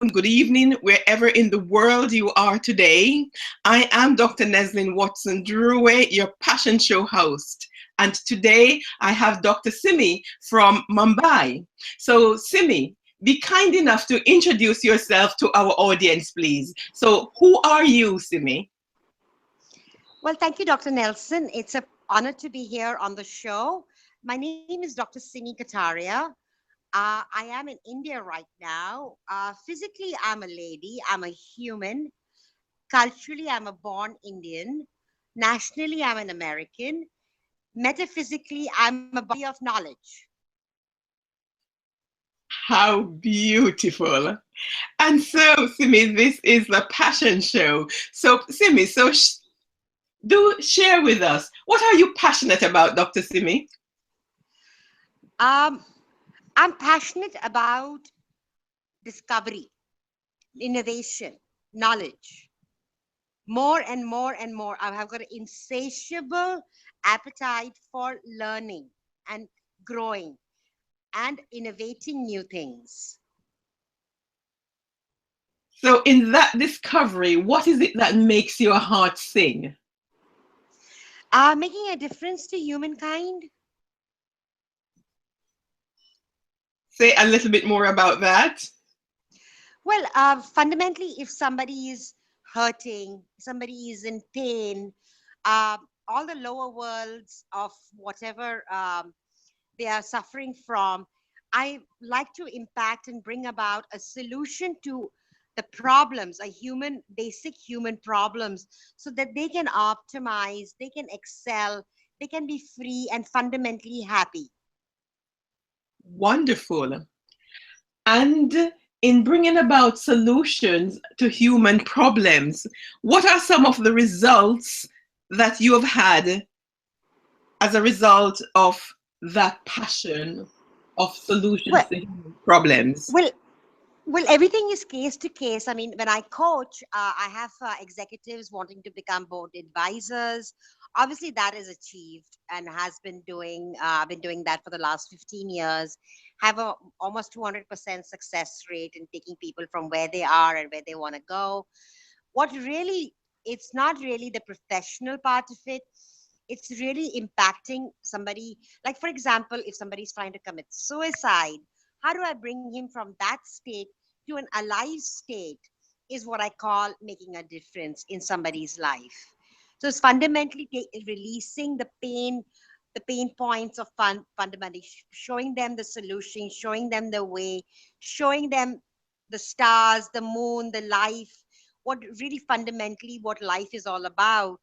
good evening, wherever in the world you are today. I am Dr. Neslin Watson Druwe, your Passion Show host. And today I have Dr. Simi from Mumbai. So, Simi, be kind enough to introduce yourself to our audience, please. So, who are you, Simi? Well, thank you, Dr. Nelson. It's an honor to be here on the show. My name is Dr. Simi Kataria. I am in India right now. Physically, I'm a lady. I'm a human. Culturally, I'm a born Indian. Nationally, I'm an American. Metaphysically, I'm a body of knowledge. How beautiful. And so, Simi, this is the Passion Show. So, Simi, do share with us, what are you passionate about, Dr. Simi? Um, I'm passionate about discovery, innovation, knowledge. More and more and more. I have got an insatiable appetite for learning and growing and innovating new things. So, in that discovery, what is it that makes your heart sing? Making a difference to humankind. Say a little bit more about that. Well, fundamentally, if somebody is hurting, somebody is in pain, uh, all the lower worlds of whatever they are suffering from, I like to impact and bring about a solution to the problems, a human, basic human problems, so that they can optimize, they can excel, they can be free and fundamentally happy. Wonderful. And in bringing about solutions to human problems, what are some of the results that you have had as a result of that passion of solutions Well, to human problems? well, Well, everything is case to case. I mean, when I coach, I have executives wanting to become board advisors. Obviously, that is achieved and has been doing that for the last 15 years. Have a almost 200% success rate in taking people from where they are and where they want to go. What really, it's not really the professional part of it. It's really impacting somebody. Like, for example, if somebody's trying to commit suicide, how do I bring him from that state to an alive state is what I call making a difference in somebody's life. So it's fundamentally releasing the pain points of fundamentally showing them the solution, showing them the way, showing them the stars, the moon, the life, what really fundamentally what life is all about,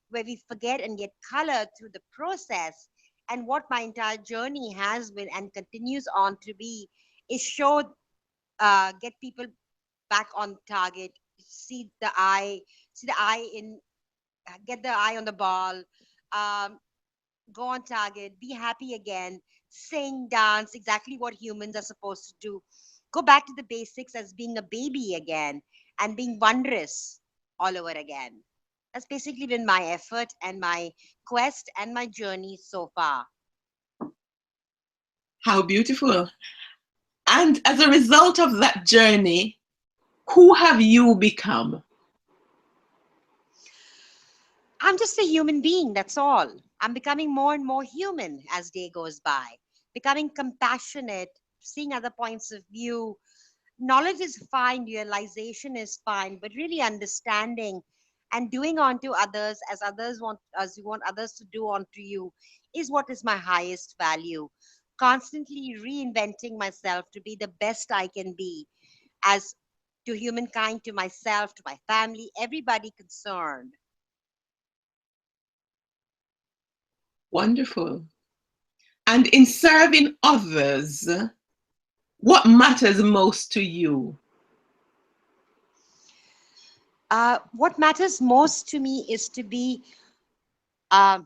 where we forget and get color through the process. And what my entire journey has been and continues on to be is show, get people back on target, see the eye in, get the eye on the ball, um, go on target, be happy again, sing, dance, exactly what humans are supposed to do. Go back to the basics as being a baby again and being wondrous all over again. That's basically been my effort and my quest and my journey so far. How beautiful. And as a result of that journey, who have you become? I'm just a human being, that's all. I'm becoming more and more human as day goes by, becoming compassionate, seeing other points of view. Knowledge is fine, realization is fine, but really understanding and doing unto others as you want others to do unto you is what is my highest value. Constantly reinventing myself to be the best I can be as to humankind, to myself, to my family, everybody concerned. Wonderful. And in serving others, what matters most to you? What matters most to me is to be, uh,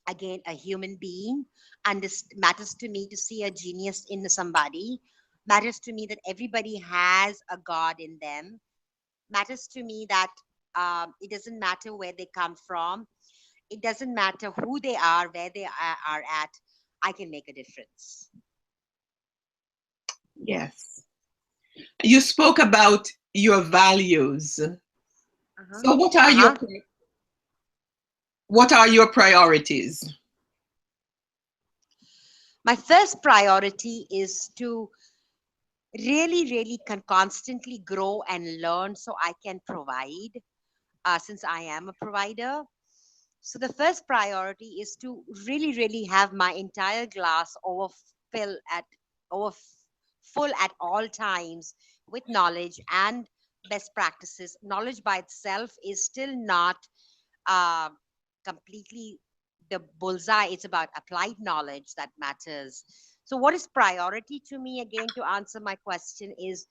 again, a human being. And this matters to me to see a genius in somebody. Matters to me that everybody has a God in them. Matters to me that it doesn't matter where they come from. It doesn't matter who they are, where they are at. I can make a difference. Yes. You spoke about your values. Uh-huh. So Uh-huh. what are your priorities? My first priority is to really constantly grow and learn so I can provide, since I am a provider. So the first priority is to really have my entire glass overfill at over full at all times with knowledge and best practices. Knowledge by itself is still not uh, completely the bullseye. It's about applied knowledge that matters. So what is priority to me, again, to answer my question, is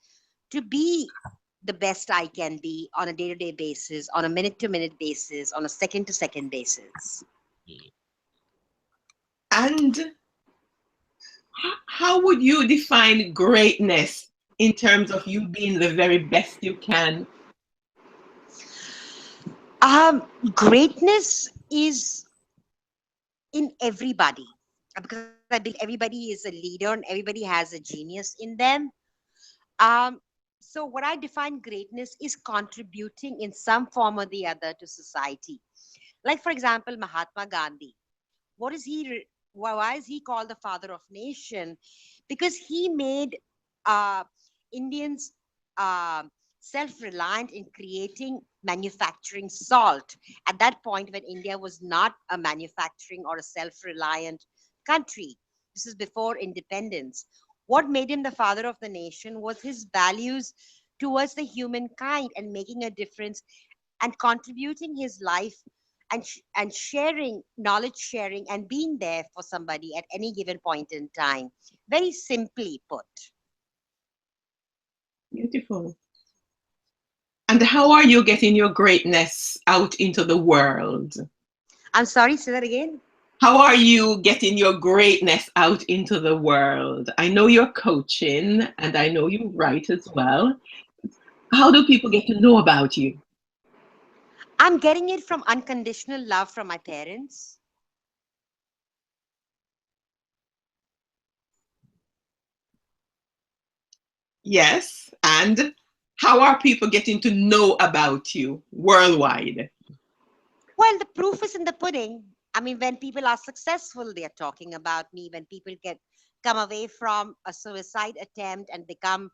to be the best I can be on a day-to-day basis, on a minute-to-minute basis, on a second-to-second basis. And how would you define greatness in terms of you being the very best you can? Greatness is in everybody, because I believe everybody is a leader and everybody has a genius in them. Um, so what I define greatness is contributing in some form or the other to society. Like, for example, Mahatma Gandhi. What is he? Why is he called the father of nation? Because he made uh, Indians uh, self-reliant in creating manufacturing salt. At that point, when India was not a manufacturing or a self-reliant country, this is before independence. What made him the father of the nation was his values towards the humankind and making a difference and contributing his life and sharing knowledge sharing and being there for somebody at any given point in time, very simply put. Beautiful. And how are you getting your greatness out into the world? I'm sorry, say that again. How are you getting your greatness out into the world? I know you're coaching and I know you write as well. How do people get to know about you? I'm getting it from unconditional love from my parents. Yes. And how are people getting to know about you worldwide? Well, the proof is in the pudding. I mean, when people are successful, they are talking about me. When people get come away from a suicide attempt and become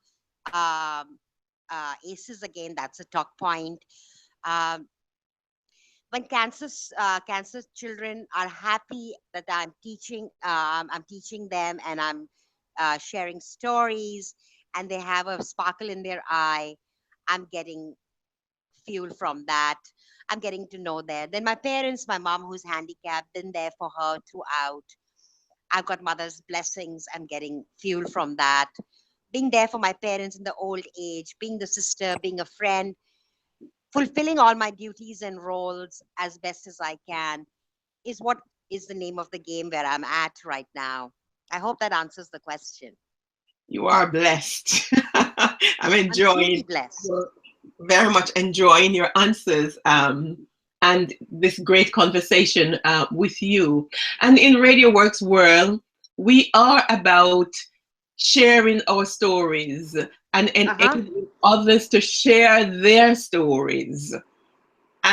aces again, that's a talk point. Um, when cancer children are happy that I'm teaching them, and I'm sharing stories, and they have a sparkle in their eye, I'm getting fuel from that. I'm getting to know there. Then my parents, my mom who's handicapped, been there for her throughout. I've got mother's blessings. I'm getting fuel from that. Being there for my parents in the old age, being the sister, being a friend, fulfilling all my duties and roles as best as I can is what is the name of the game where I'm at right now. I hope that answers the question. You are blessed. I'm I'm truly enjoying, blessed. your- very much enjoying your answers and this great conversation with you. And in Radio Works World, we are about sharing our stories and Uh huh. enabling others to share their stories.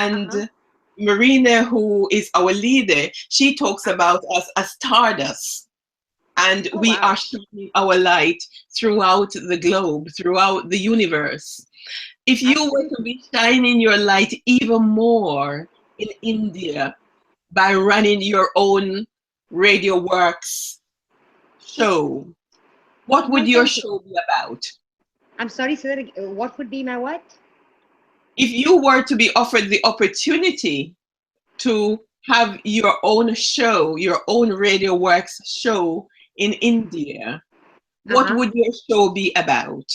Uh huh. And Marina, who is our leader, she talks Uh huh. about us as stardust. And Oh we are wow. shining our light throughout the globe, throughout the universe. If you were to Absolutely. be shining your light even more in India by running your own Radio Works show, what would Well, your thank you. show be about? I'm sorry, say that again. What would be my what? If you were to be offered the opportunity to have your own show, your own Radio Works show in India, Uh what huh. would your show be about?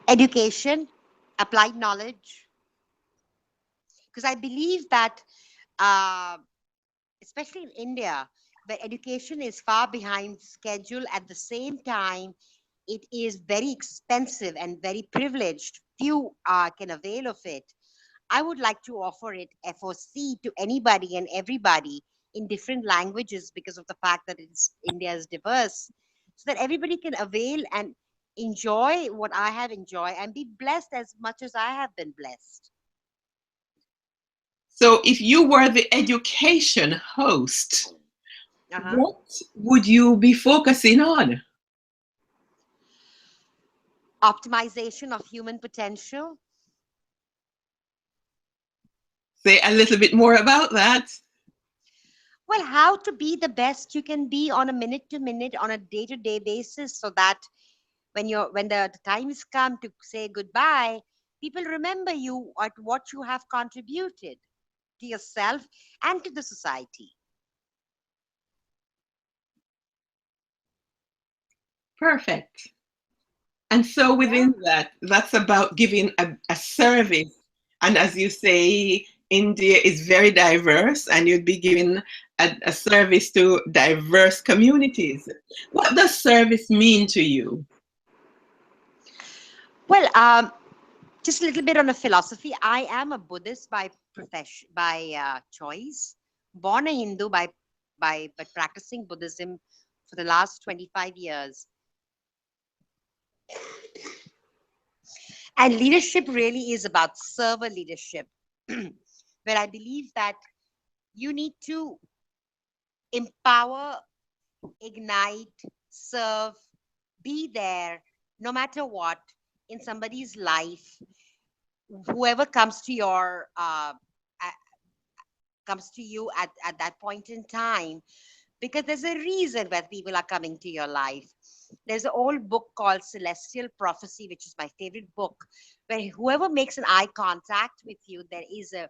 Education, applied knowledge, because I believe that, uh, especially in India, where education is far behind schedule, at the same time, it is very expensive and very privileged. Few can avail of it. I would like to offer it FOC to anybody and everybody in different languages, because of the fact that India is diverse, so that everybody can avail and enjoy what I have enjoyed and be blessed as much as I have been blessed. So if you were the education host, Uh-huh. what would you be focusing on? Optimization of human potential. Say a little bit more about that. Well, how to be the best you can be on a minute to minute, on a day to day basis, so that when the time has come to say goodbye, people remember you at what you have contributed to yourself and to the society. Perfect. And so Yeah. within that, that's about giving a service. And as you say, India is very diverse, and you'd be giving a service to diverse communities. What does service mean to you? Well, just a little bit on a philosophy. I am a Buddhist by profession, by choice. Born a Hindu by but practicing Buddhism for the last 25 years. And leadership really is about server leadership, where I believe that you need to empower, ignite, serve, be there no matter what in somebody's life, whoever comes to you at that point in time, because there's a reason why people are coming to your life. There's an old book called Celestial Prophecy, which is my favorite book, where whoever makes an eye contact with you, there is a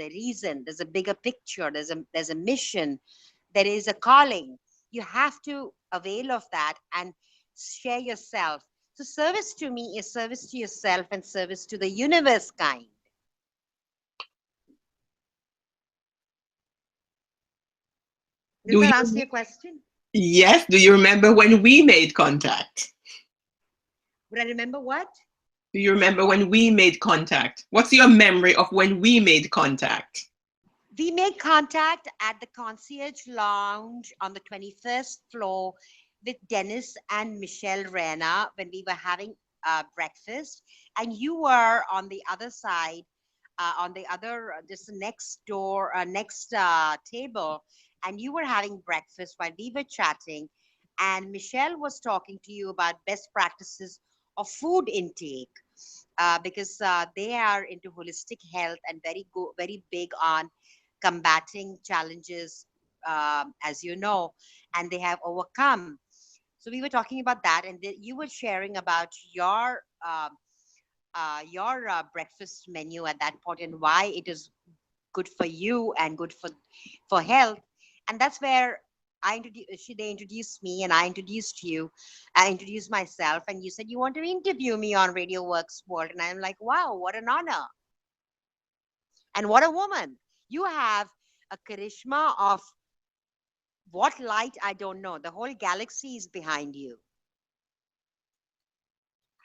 reason, there's a bigger picture, there's a mission, there is a calling. You have to avail of that and share yourself. So service to me is service to yourself and service to the universe kind. Does Do that you, answer your question? yes, do you remember when we made contact? Would I remember what? Do you remember when we made contact? What's your memory of when we made contact? We made contact at the concierge lounge on the 21st floor with Dennis and Michelle Rena when we were having breakfast. And you were on the other side, on the other, just next door, next table, and you were having breakfast while we were chatting. And Michelle was talking to you about best practices of food intake. Because they are into holistic health and very big on combating challenges, as you know, and they have overcome. So we were talking about that, and you were sharing about your breakfast menu at that point and why it is good for you and good for health. And that's where they introduced me and I introduced you. I introduced myself, and you said you want to interview me on Radio Works World, and I'm like, wow, what an honor and what a woman. You have a charisma of what light, I don't know. The whole galaxy is behind you.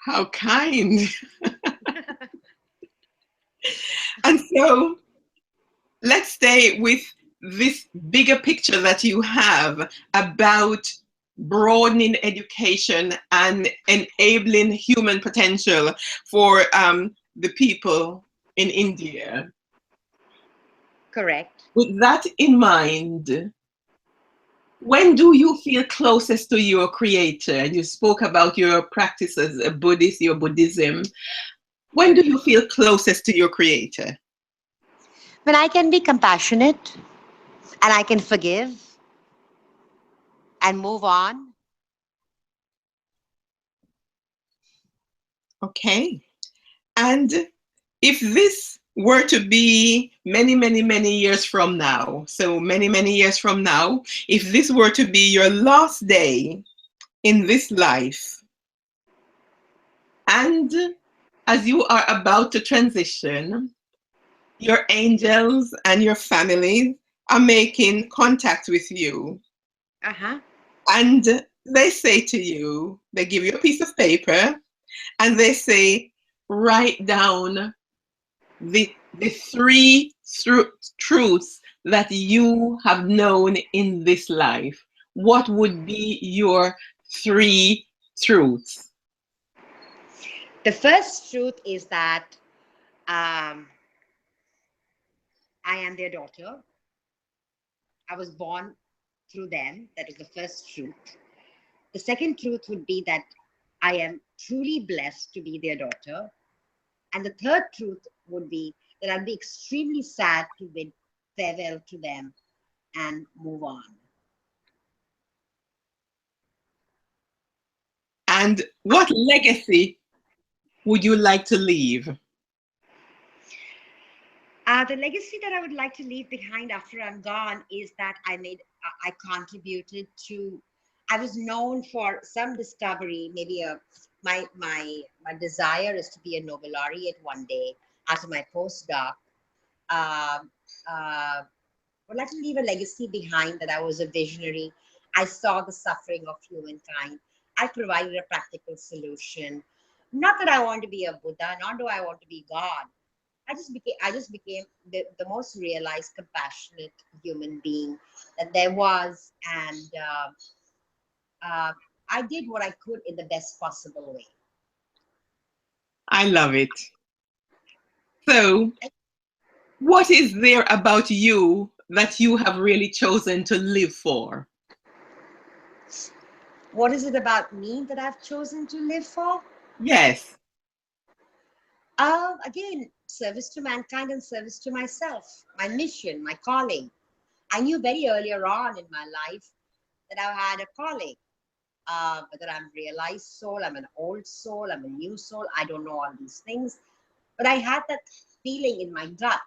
How kind. And so let's stay with this bigger picture that you have about broadening education and enabling human potential for the people in India. Correct. With that in mind, when do you feel closest to your creator? And you spoke about your practice as a Buddhist, your Buddhism. When do you feel closest to your creator? When I can be compassionate and I can forgive and move on. Okay. And if this were to be many, many, many years from now, so many, many years from now, if this were to be your last day in this life, and as you are about to transition, your angels and your family are making contact with you. Uh-huh. And they say to you, they give you a piece of paper and they say, write down the three truths that you have known in this life. What would be your three truths? The first truth is that um, I am their daughter. I was born through them. That is the first truth. The second truth would be that I am truly blessed to be their daughter. And the third truth would be that I'd be extremely sad to bid farewell to them and move on. And what legacy would you like to leave? The legacy that I would like to leave behind after I'm gone is that I contributed to, I was known for some discovery, maybe my desire is to be a Nobel laureate one day after my postdoc. Um, uh, would like to leave a legacy behind that I was a visionary. I saw the suffering of humankind. I provided a practical solution. Not that I want to be a Buddha, nor do I want to be God. I just became the most realized, compassionate human being that there was, and uh, I did what I could in the best possible way. I love it. So, what is there about you that you have really chosen to live for? What is it about me that I've chosen to live for? Yes, Again, service to mankind and service to myself, my mission, my calling. I knew very earlier on in my life that I had a calling. Whether I'm a realized soul, I'm an old soul, I'm a new soul, I don't know all these things. But I had that feeling in my gut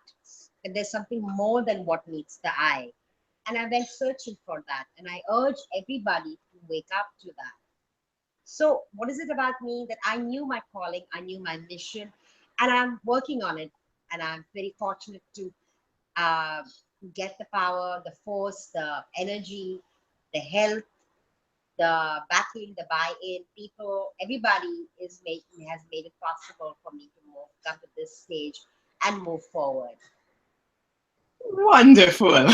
that there's something more than what meets the eye. And I went searching for that. And I urge everybody to wake up to that. So, what is it about me that I knew my calling, I knew my mission, and I'm working on it. And I'm very fortunate to uh, get the power, the force, the energy, the health, the backing, the buy-in. People, everybody has made it possible for me to come to this stage and move forward. wonderful.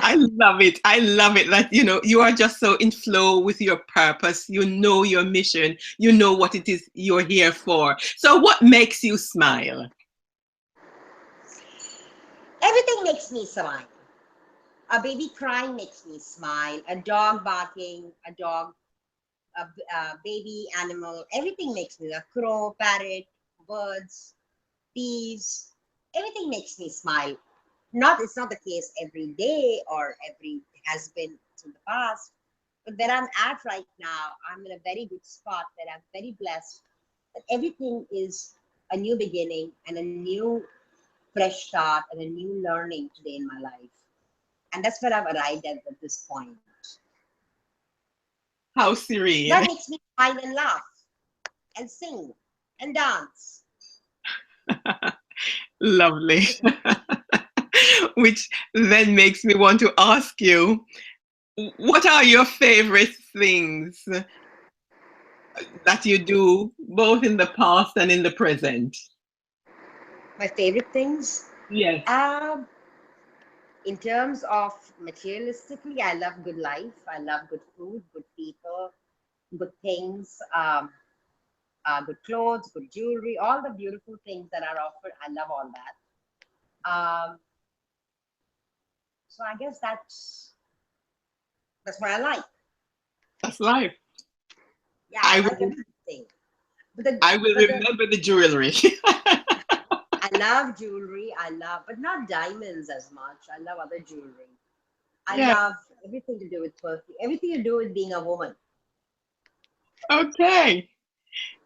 I love it. I love it that you are just so in flow with your purpose. You know your mission. You know what it is you're here for. So what makes you smile? Everything makes me smile. A baby crying makes me smile. A dog barking, a baby animal, everything makes me. A crow, parrot, birds, bees, everything makes me smile. Not It's not the case every day or every has been in the past, but where I'm at right now, I'm in a very good spot where I'm very blessed that everything is a new beginning and a new fresh start and a new learning today in my life. And that's where I've arrived at this point. How That serene. makes me smile and laugh and sing and dance. Lovely. Which then makes me want to ask you, what are your favorite things that you do both in the past and in the present? My favorite things. Yes. Um, in terms of materialistically, I love good life. I love good food, good people, good things, good clothes, good jewelry, all the beautiful things that are offered. I love all that. So I guess that's what I like. That's life. Yeah, I I like will everything. But the I will but the remember the jewelry. I love jewelry. But not diamonds as much. I love other jewelry. I Yeah. love everything to do with perfume. Everything to do with being a woman. Okay.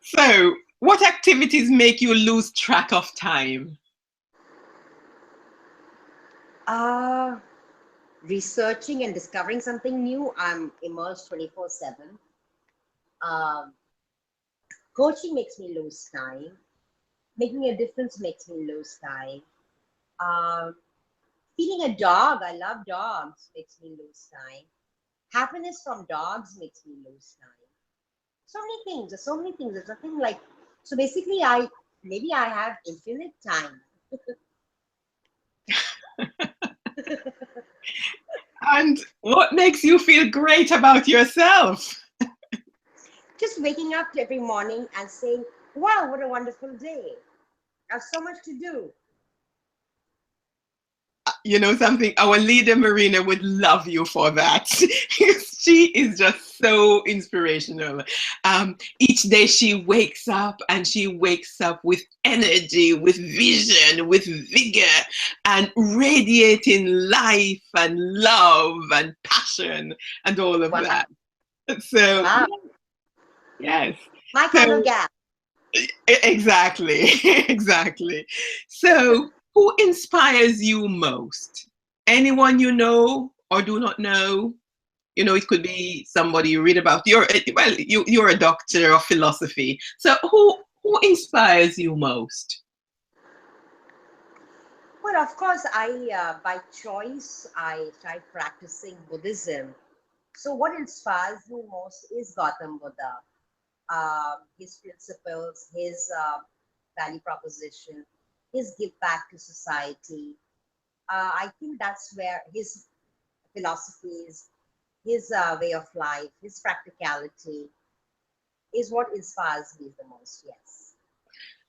So, what activities make you lose track of time? Uh, Researching and discovering something new. I'm immersed 24/7. Um, Coaching makes me lose time. Making a difference makes me lose time. Um, Feeding a dog, I love dogs, makes me lose time. Happiness from dogs makes me lose time. So many things. There's so many things. There's nothing like. So basically, I have infinite time. And what makes you feel great about yourself? just waking up every morning and saying, wow, what a wonderful day. I have so much to do. You know something, our leader Marina would love you for that. She is just so inspirational. Each day she wakes up, and she wakes up with energy, with vision, with vigor, and radiating life and love and passion and all of Wow. that. So Wow. yes. My So kind of gal. exactly. Exactly. So who inspires you most? Anyone you know or do not know? You know, it could be somebody you read about. You're a doctor of philosophy. So who inspires you most? Well, of course, by choice, I tried practicing Buddhism. So, what inspires me most is Gautam Buddha, his principles, his value proposition, his give back to society. I think that's where his philosophies, his way of life, his practicality is what inspires me the most. Yes.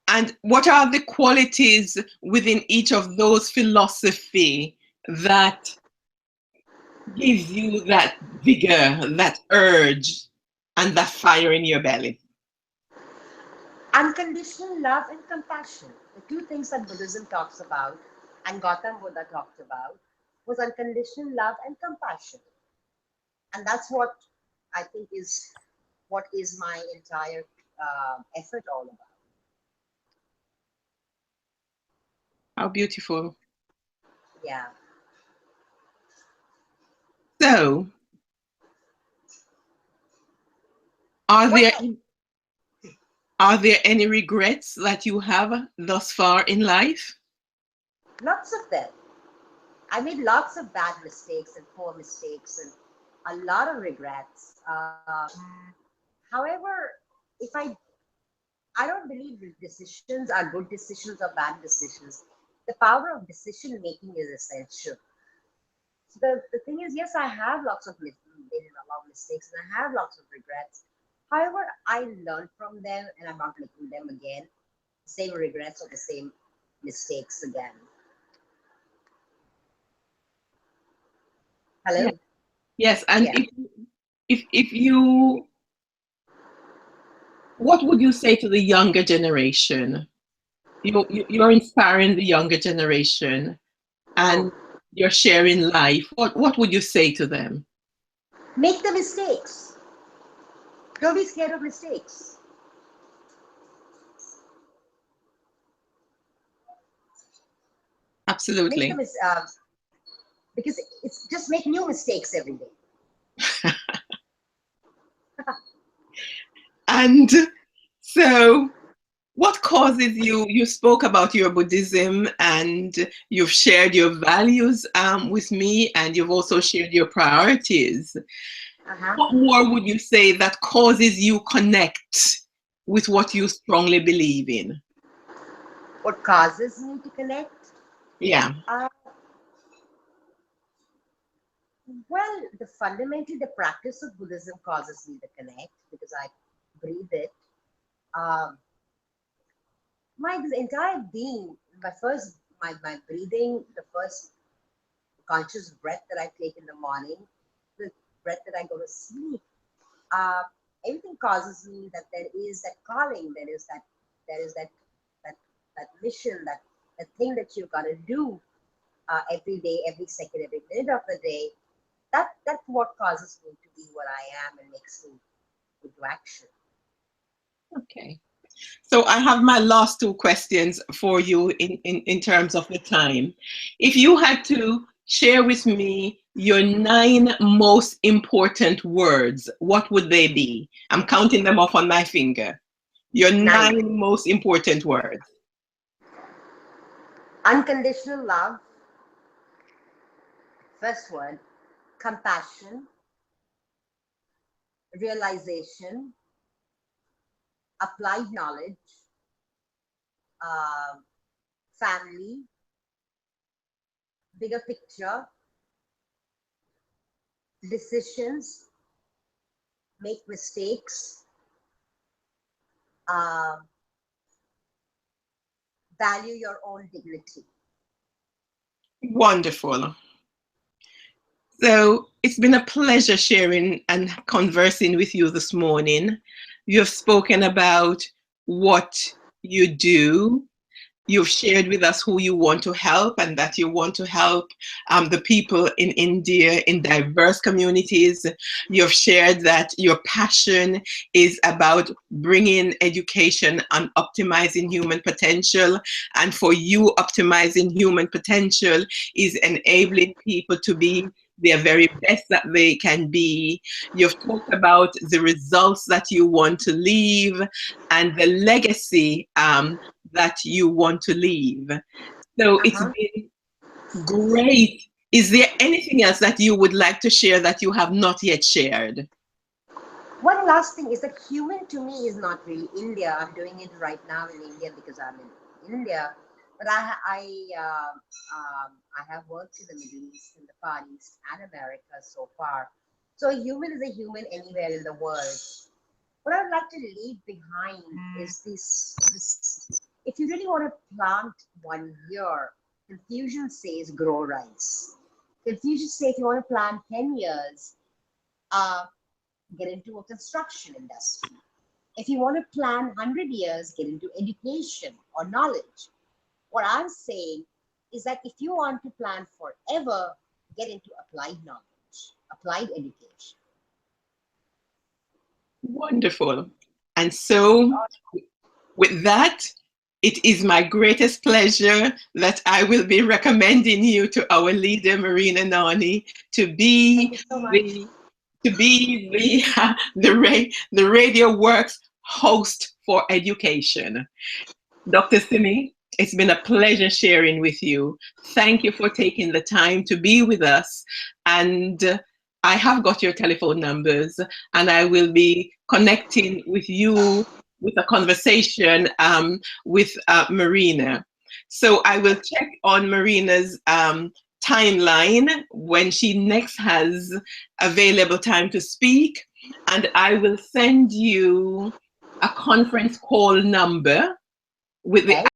And what are the qualities within each of those philosophy that gives you that vigor, that urge, and that fire in your belly? Unconditional love and compassion. The two things that Buddhism talks about and Gautam Buddha talked about was unconditional love and compassion. And that's what I think is what is my entire effort all about. How beautiful. Yeah. So, are What there are there any regrets that you have thus far in life? lots of them. I made lots of bad mistakes and poor mistakes and a lot of regrets. However, if I don't believe decisions are good decisions or bad decisions. The power of decision making is essential. So the thing is, yes, I have made a lot of mistakes and I have lots of regrets. However, I learned from them and I'm not making them again. Same regrets or the same mistakes again. Yeah. Hello? Yes, and Yeah. if you, what would you say to the younger generation? You're inspiring the younger generation, Mm. and you're sharing life. What would you say to them? Make the mistakes. Don't be scared of mistakes. Make Absolutely. them because it's just make new mistakes every day. And so, what causes you? You spoke about your Buddhism, and you've shared your values with me, and you've also shared your priorities. Uh-huh. What more would you say that causes you connect with what you strongly believe in? What causes me to connect? Yeah. Uh, well, fundamentally, the practice of Buddhism causes me to connect because I breathe it. Um, my this entire being, my breathing, the first conscious breath that I take in the morning, the breath that I go to sleep, uh, everything causes me that there is that calling, there is that that mission, that thing that you gotta do every day, every second, every minute of the day. That's what causes me to be what I am and makes me into action. Okay. So I have my last two questions for you in terms of the time. If you had to share with me your 9 most important words, what would they be? I'm counting them off on my finger. Your 9. 9 most important words. Unconditional love, first word. Compassion, realization, applied knowledge, uh, family, bigger picture, decisions, make mistakes, um, value your own dignity. Wonderful. So it's been a pleasure sharing and conversing with you this morning. You have spoken about what you do. You've shared with us who you want to help and that you want to help the people in India in diverse communities. You've shared that your passion is about bringing education and optimizing human potential. And for you, optimizing human potential is enabling people to be their very best that they can be. You've talked about the results that you want to leave and the legacy that you want to leave. So it's Uh-huh. been great. Is there anything else that you would like to share that you have not yet shared? One last thing is that human to me is not really India. I'm doing it right now in India because I'm in India. But I have worked in the Middle East, in the Far East, and America so far. So a human is a human anywhere in the world. What I'd like to leave behind is this if you really want to plant 1 year, Confucius says grow rice. Confucius says if you want to plant 10 years, uh, get into a construction industry. If you want to plan 100 years, get into education or knowledge. What I'm saying is that if you want to plan forever, get into applied knowledge, applied education. Wonderful. And so, with that, it is my greatest pleasure that I will be recommending you to our leader, Marina Nani, to Thank be you so much. the the Radio Works host for education. Dr. Simi, it's been a pleasure sharing with you. Thank you for taking the time to be with us. And I have got your telephone numbers, and I will be connecting with you with a conversation with Marina. So I will check on Marina's timeline when she next has available time to speak, and I will send you a conference call number with the Okay.